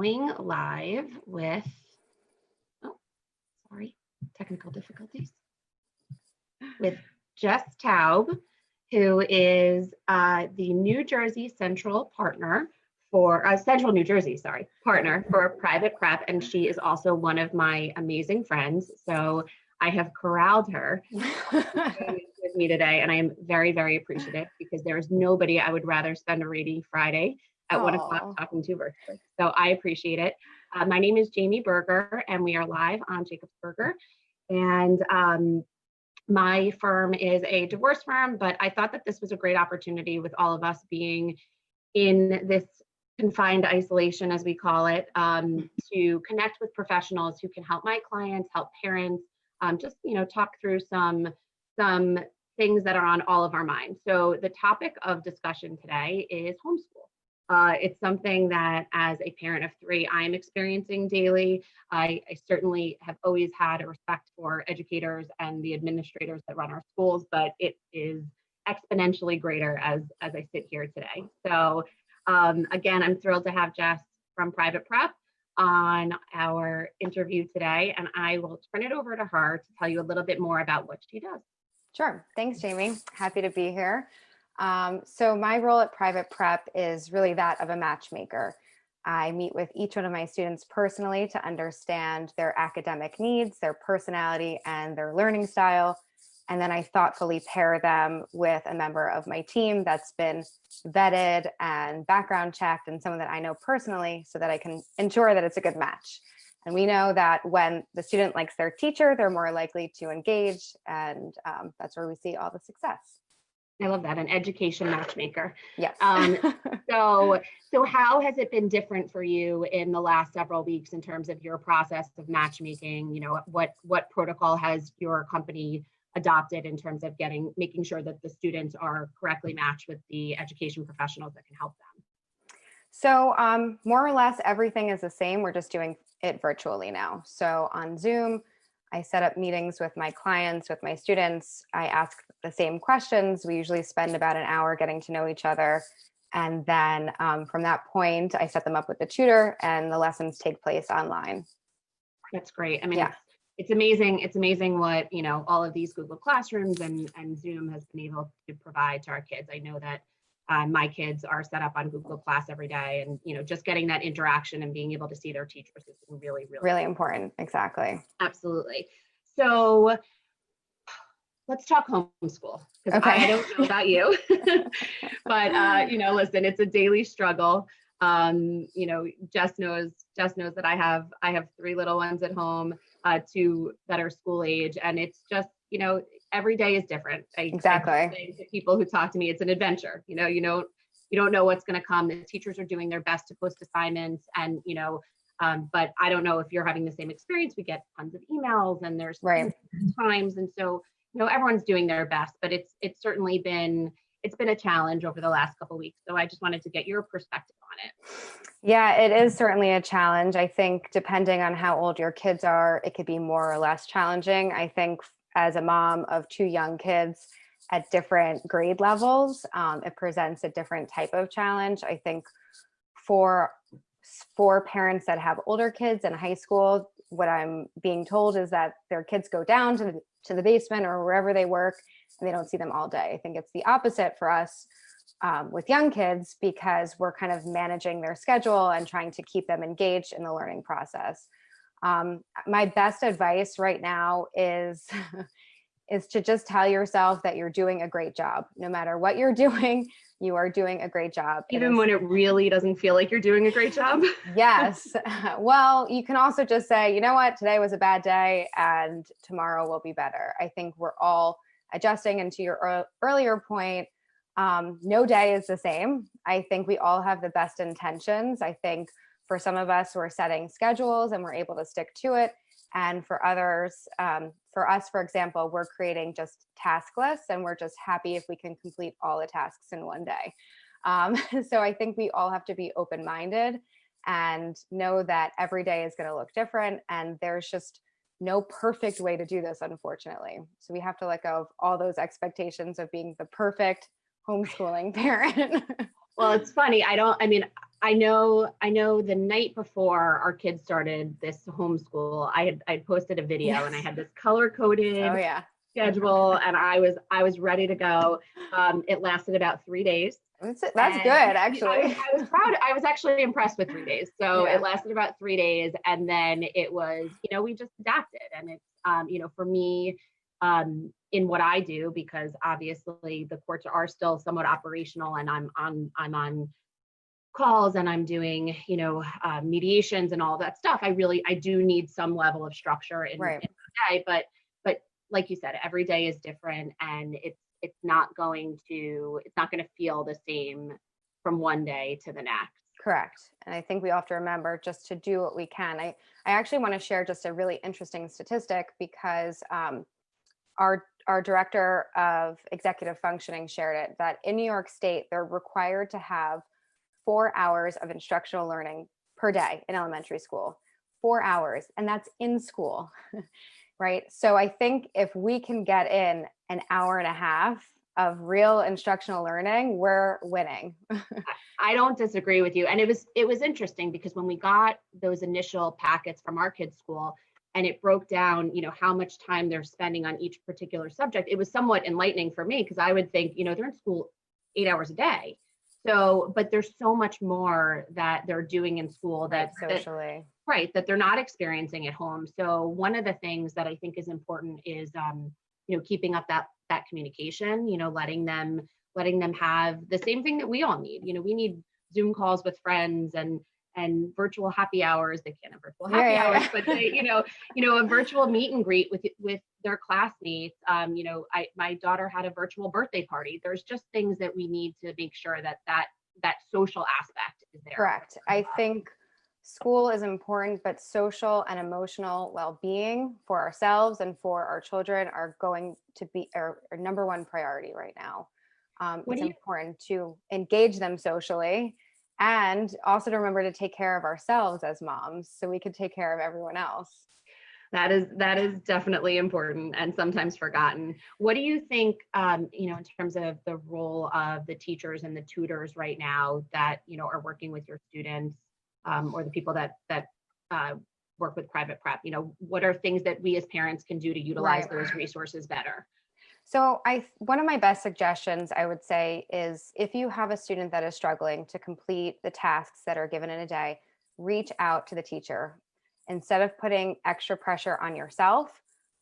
going live with, oh, sorry, technical difficulties, with Jess Taub, who is the New Jersey Central partner for, Central New Jersey, sorry, partner for Private Prep. And she is also one of my amazing friends. So I have corralled her with me today, and I am very, very appreciative because there is nobody I would rather spend a rainy Friday at 1 o'clock talking to virtually. So I appreciate it. My name is Jamie Berger, and we are live on Jacobs Berger. And my firm is a divorce firm, but I thought that this was a great opportunity with all of us being in this confined isolation, as we call it, to connect with professionals who can help my clients, help parents, just, talk through some things that are on all of our minds. So the topic of discussion today is homeschool. It's something that as a parent of 3, I'm experiencing daily. I certainly have always had a respect for educators and the administrators that run our schools, but it is exponentially greater as I sit here today. So again, I'm thrilled to have Jess from Private Prep on our interview today, and I will turn it over to her to tell you a little bit more about what she does. Sure. Thanks, Jamie. Happy to be here. So my role at Private Prep is really that of a matchmaker. I meet with each one of my students personally to understand their academic needs, their personality, and their learning style. And then I thoughtfully pair them with a member of my team that's been vetted and background checked and someone that I know personally so that I can ensure that it's a good match. And we know that when the student likes their teacher, they're more likely to engage, and that's where we see all the success. I love that, an education matchmaker. Yes. So how has it been different for you in the last several weeks in terms of your process of matchmaking? What protocol has your company adopted in terms of making sure that the students are correctly matched with the education professionals that can help them? So more or less everything is the same. We're just doing it virtually now. So on Zoom, I set up meetings with my clients, with my students. I ask the same questions. We usually spend about an hour getting to know each other. And then from that point, I set them up with the tutor and the lessons take place online. That's great. I mean, yeah. It's amazing. It's amazing what, all of these Google Classrooms and Zoom has been able to provide to our kids. I know that my kids are set up on Google Class every day, and just getting that interaction and being able to see their teachers is really important. Exactly. Absolutely. So let's talk homeschool, because okay. I don't know about you, but listen, it's a daily struggle. Jess knows that I have 3 little ones at home, 2 that are school age, and it's just every day is different. Exactly. I say to people who talk to me, it's an adventure. You don't know what's going to come. The teachers are doing their best to post assignments, and but I don't know if you're having the same experience. We get tons of emails, and there's times, and so everyone's doing their best. But it's certainly been a challenge over the last couple of weeks. So I just wanted to get your perspective on it. Yeah, it is certainly a challenge. I think depending on how old your kids are, it could be more or less challenging. I think as a mom of 2 young kids at different grade levels, it presents a different type of challenge. I think for parents that have older kids in high school, what I'm being told is that their kids go down to the basement or wherever they work, and they don't see them all day. I think it's the opposite for us with young kids, because we're kind of managing their schedule and trying to keep them engaged in the learning process. My best advice right now is to just tell yourself that you're doing a great job. No matter what you're doing, you are doing a great job. Even when it really doesn't feel like you're doing a great job? Yes. Well, you can also just say, you know what, today was a bad day and tomorrow will be better. I think we're all adjusting. And to your earlier point, no day is the same. I think we all have the best intentions. I think for some of us, we're setting schedules and we're able to stick to it. And for others, for us, for example, we're creating just task lists, and we're just happy if we can complete all the tasks in one day. So I think we all have to be open-minded and know that every day is going to look different, and there's just no perfect way to do this, unfortunately. So we have to let go of all those expectations of being the perfect homeschooling parent. Well, it's funny. I know the night before our kids started this homeschool, I'd posted a video and I Yes. had this color Oh coded yeah. schedule and I was ready to go. It lasted about 3 days. That's good, And actually. I was proud. I was actually impressed with 3 days. So it Yeah. lasted about 3 days. And then it was, we just adapted. And it's, for me, in what I do, because obviously the courts are still somewhat operational and I'm on calls and I'm doing, mediations and all that stuff. I do need some level of structure Right. in my day, but like you said, every day is different and it's not going to feel the same from one day to the next. Correct. And I think we have to remember just to do what we can. I actually want to share just a really interesting statistic because our director of executive functioning shared it that in New York State, they're required to have 4 hours of instructional learning per day in elementary school, 4 hours, and that's in school, right? So I think if we can get in an hour and a half of real instructional learning, we're winning. I don't disagree with you. And it was interesting because when we got those initial packets from our kids' school and it broke down, how much time they're spending on each particular subject, it was somewhat enlightening for me because I would think, they're in school 8 hours a day. So, but there's so much more that they're doing in school that socially, right, that they're not experiencing at home. So one of the things that I think is important is, keeping up that communication, letting them have the same thing that we all need. We need Zoom calls with friends and virtual happy hours. They can't have virtual happy hours, but they, a virtual meet and greet with their classmates. My daughter had a virtual birthday party. There's just things that we need to make sure that social aspect is there. Correct. I think school is important, but social and emotional well-being for ourselves and for our children are going to be our number one priority right now. It's important to engage them socially and also to remember to take care of ourselves as moms so we can take care of everyone else. That is definitely important and sometimes forgotten. What do you think, in terms of the role of the teachers and the tutors right now that, are working with your students, or the people that work with private prep? What are things that we as parents can do to utilize those resources better? So one of my best suggestions I would say is if you have a student that is struggling to complete the tasks that are given in a day, reach out to the teacher. Instead of putting extra pressure on yourself,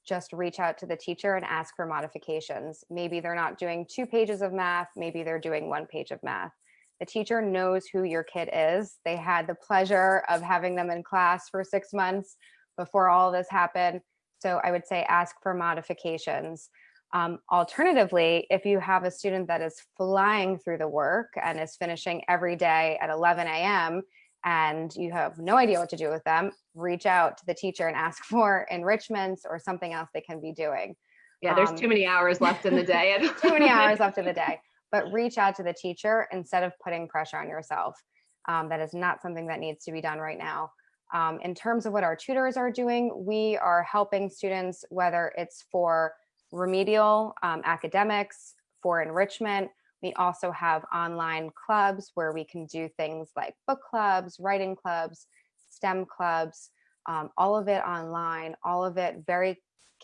just reach out to the teacher and ask for modifications. Maybe they're not doing 2 pages of math, maybe they're doing 1 page of math. The teacher knows who your kid is. They had the pleasure of having them in class for 6 months before all this happened. So I would say ask for modifications. Alternatively, if you have a student that is flying through the work and is finishing every day at 11 a.m., and you have no idea what to do with them, reach out to the teacher and ask for enrichments or something else they can be doing. Yeah, there's too many hours left in the day. Too many hours left in the day. But reach out to the teacher instead of putting pressure on yourself. That is not something that needs to be done right now. In terms of what our tutors are doing, we are helping students, whether it's for remedial academics, for enrichment. We also have online clubs where we can do things like book clubs, writing clubs, STEM clubs, all of it online, all of it very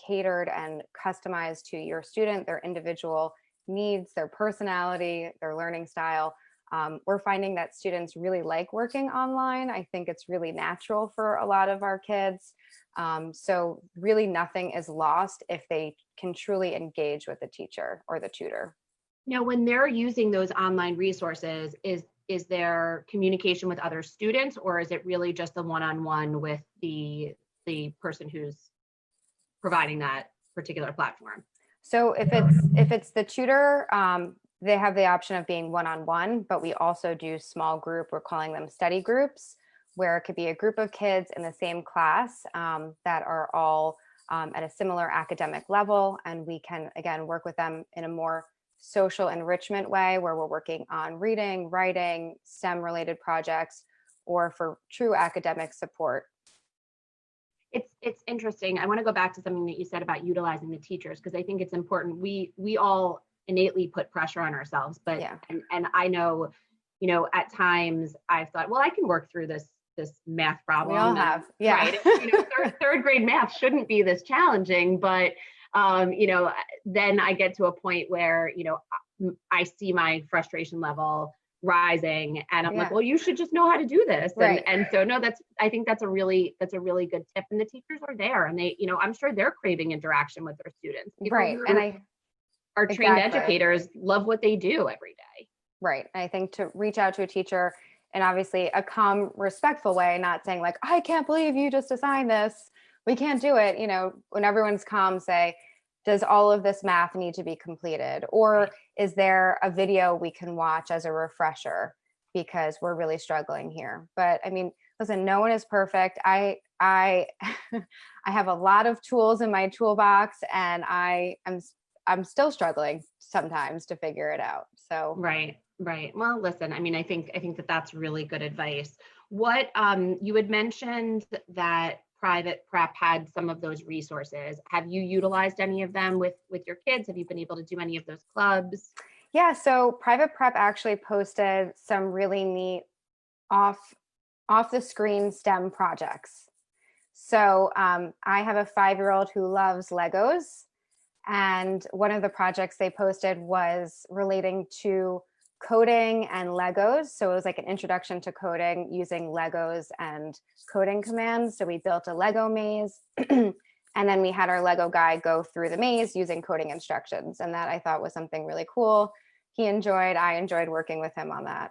catered and customized to your student, their individual needs, their personality, their learning style. We're finding that students really like working online. I think it's really natural for a lot of our kids. So really nothing is lost if they can truly engage with the teacher or the tutor. Now, when they're using those online resources, is there communication with other students, or is it really just the one-on-one with the person who's providing that particular platform? So if it's the tutor, they have the option of being one-on-one, but we also do small group. We're calling them study groups, where it could be a group of kids in the same class that are all at a similar academic level, and we can again work with them in a more social enrichment way where we're working on reading, writing, STEM related projects, or for true academic support. It's interesting. I want to go back to something that you said about utilizing the teachers, because I think it's important. We all innately put pressure on ourselves, but and I know at times I've thought, well, I can work through this math problem. We all have, yeah. Right. Third grade math shouldn't be this challenging, but then I get to a point where, I see my frustration level rising and I'm like, well, you should just know how to do this. Right. And so no, I think that's a really good tip. And the teachers are there and they, I'm sure they're craving interaction with their students. People right. And are trained educators love what they do every day. Right. I think to reach out to a teacher in obviously a calm, respectful way, not saying like, I can't believe you just assigned this. We can't do it. When everyone's calm, say, does all of this math need to be completed? Or is there a video we can watch as a refresher because we're really struggling here? But I mean, listen, no one is perfect. I have a lot of tools in my toolbox and I'm still struggling sometimes to figure it out. So right. Well, listen, I mean, I think that's really good advice. What you had mentioned that private prep had some of those resources. Have you utilized any of them with your kids? Have you been able to do any of those clubs? Yeah, so private prep actually posted some really neat off the screen STEM projects. So I have a 5-year-old who loves Legos. And one of the projects they posted was relating to coding and Legos. So it was like an introduction to coding using Legos and coding commands. So we built a Lego maze and then we had our Lego guy go through the maze using coding instructions. And that I thought was something really cool. I enjoyed working with him on that.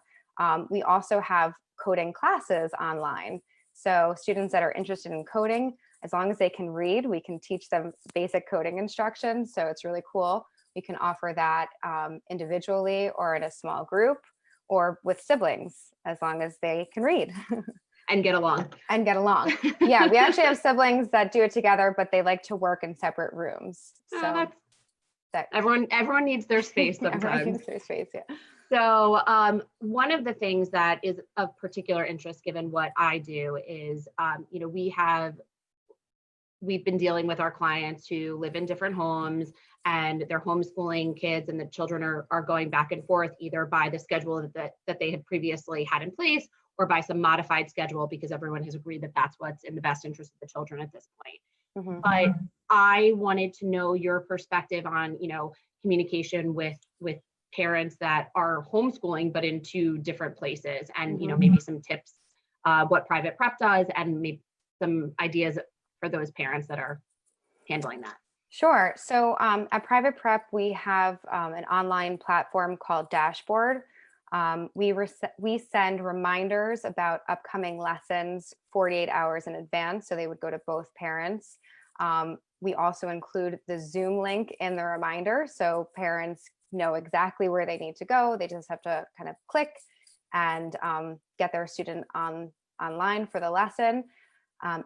We also have coding classes online. So students that are interested in coding, as long as they can read, we can teach them basic coding instructions. So it's really cool. We can offer that individually or in a small group or with siblings, as long as they can read. And get along. Yeah, we actually have siblings that do it together, but they like to work in separate rooms. So everyone needs their space sometimes. Everyone needs their space, yeah. So one of the things that is of particular interest, given what I do, is we've been dealing with our clients who live in different homes and they're homeschooling kids and the children are going back and forth either by the schedule that they had previously had in place or by some modified schedule because everyone has agreed that that's what's in the best interest of the children at this point. Mm-hmm. But I wanted to know your perspective on, communication with parents that are homeschooling but in two different places and, maybe some tips, what private prep does and maybe some ideas for those parents that are handling that. Sure. So at Private Prep, we have an online platform called Dashboard. We send reminders about upcoming lessons 48 hours in advance, so they would go to both parents. We also include the Zoom link in the reminder, so parents know exactly where they need to go. They just have to kind of click and get their student online for the lesson.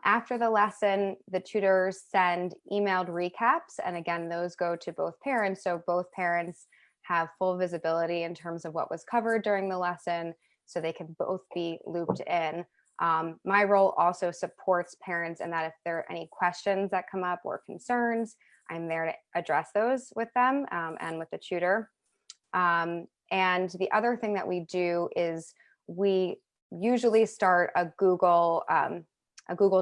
After the lesson, the tutors send emailed recaps. And again, those go to both parents. So both parents have full visibility in terms of what was covered during the lesson, so they can both be looped in. My role also supports parents in that if there are any questions that come up or concerns, I'm there to address those with them and with the tutor. And the other thing that we do is we usually start a Google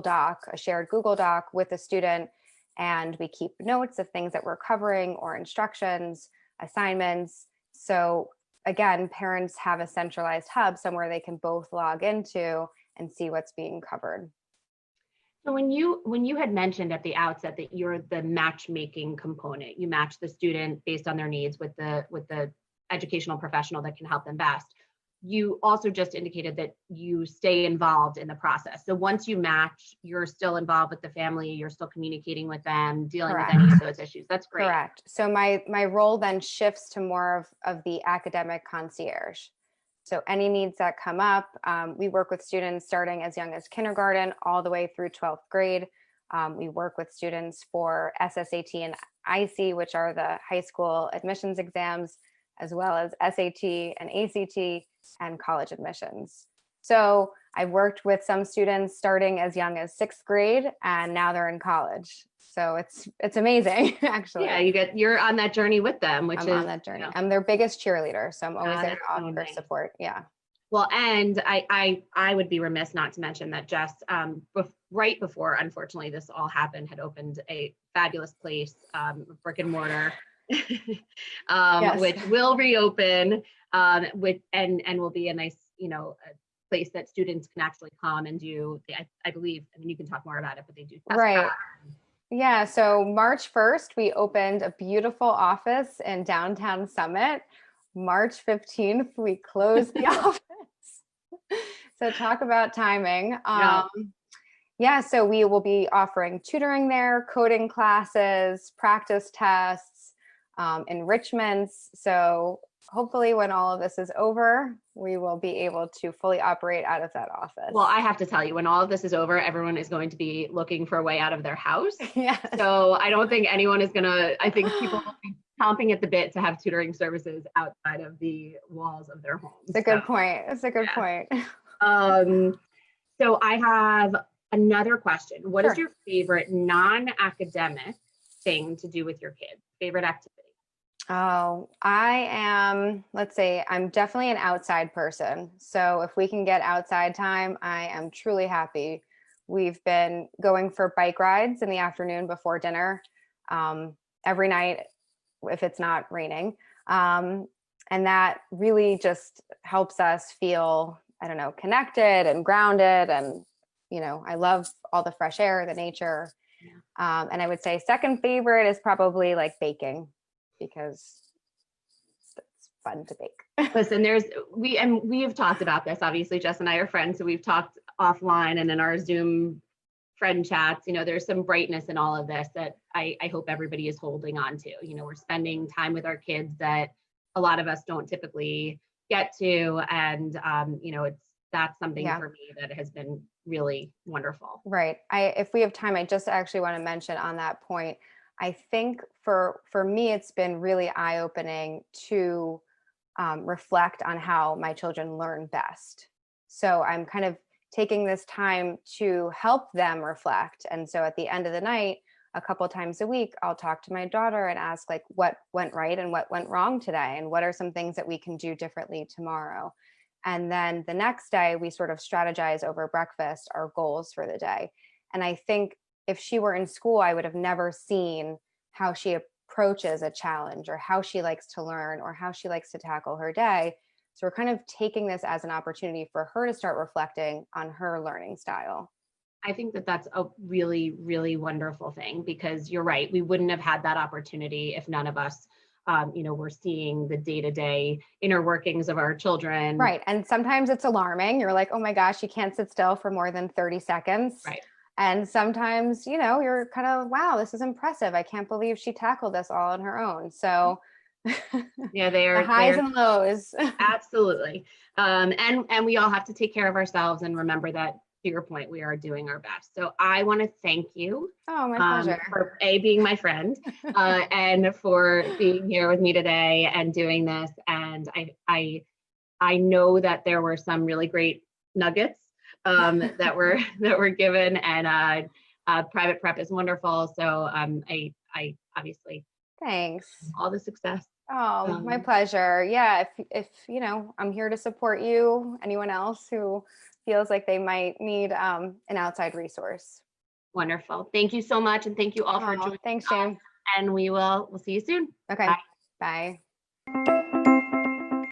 Doc, a shared Google Doc with a student, and we keep notes of things that we're covering or instructions, assignments. So again, parents have a centralized hub somewhere they can both log into and see what's being covered. So when you had mentioned at the outset that you're the matchmaking component, you match the student based on their needs with the educational professional that can help them best. You also just indicated that you stay involved in the process. So once you match, you're still involved with the family, you're still communicating with them, dealing Correct. with any of those issues. That's great. Correct. So my role then shifts to more of the academic concierge. So any needs that come up, we work with students starting as young as kindergarten all the way through 12th grade. We work with students for SSAT and IC, which are the high school admissions exams, as well as SAT and ACT and college admissions. So I've worked with some students starting as young as 6th grade, and now they're in college. So it's amazing, actually. Yeah, you're on that journey with them, which I'm on that journey. I'm their biggest cheerleader, so I'm always there to offer support. Yeah. Well, and I would be remiss not to mention that Jess, right before, unfortunately, this all happened, had opened a fabulous place, brick and mortar, Yes. which will reopen, with and will be a nice, a place that students can actually come and do. I believe, I mean, you can talk more about it, but they do test Right. prep. Yeah, so March 1st, we opened a beautiful office in downtown Summit. March 15th, we closed the office. So talk about timing. Yeah. Yeah, so we will be offering tutoring there, coding classes, practice tests, enrichments. So hopefully when all of this is over, we will be able to fully operate out of that office. Well, I have to tell you, when all of this is over, everyone is going to be looking for a way out of their house. Yes. So I don't think anyone is I think people will be chomping at the bit to have tutoring services outside of the walls of their homes. It's a good point. It's a good point. So I have another question. What is Sure. your favorite non-academic thing to do with your kids? Favorite activity? Oh, let's say I'm definitely an outside person. So if we can get outside time, I am truly happy. We've been going for bike rides in the afternoon before dinner, every night if it's not raining. And that really just helps us feel, I don't know, connected and grounded. And, I love all the fresh air, the nature. Yeah. And I would say second favorite is probably like baking, because it's fun to bake. Listen, we have talked about this. Obviously, Jess and I are friends, so we've talked offline and in our Zoom friend chats. There's some brightness in all of this that I hope everybody is holding on to. We're spending time with our kids that a lot of us don't typically get to, and that's something for me that has been really wonderful. Right. If we have time, I just actually want to mention on that point. I think for me, it's been really eye-opening to reflect on how my children learn best. So I'm kind of taking this time to help them reflect. And so at the end of the night, a couple times a week, I'll talk to my daughter and ask, like, what went right and what went wrong today, and what are some things that we can do differently tomorrow. And then the next day, we sort of strategize over breakfast our goals for the day. And I think if she were in school, I would have never seen how she approaches a challenge, or how she likes to learn, or how she likes to tackle her day. So we're kind of taking this as an opportunity for her to start reflecting on her learning style. I think that that's a really, really wonderful thing, because you're right. We wouldn't have had that opportunity if none of us, we're seeing the day-to-day inner workings of our children. Right. And sometimes it's alarming. You're like, oh my gosh, you can't sit still for more than 30 seconds. Right. And sometimes, you're kind of, wow, this is impressive. I can't believe she tackled this all on her own. So yeah, they are the highs and lows. Absolutely. And we all have to take care of ourselves and remember that, to your point, we are doing our best. So I want to thank you. Oh, my pleasure. For being my friend, and for being here with me today and doing this. And I know that there were some really great nuggets that were given, and private prep is wonderful. So I obviously, thanks. all the success. Oh, my pleasure. Yeah. If I'm here to support you, anyone else who feels like they might need an outside resource. Wonderful. Thank you so much. And thank you all for joining. Thanks, Shane. And we'll see you soon. Okay. Bye. Bye.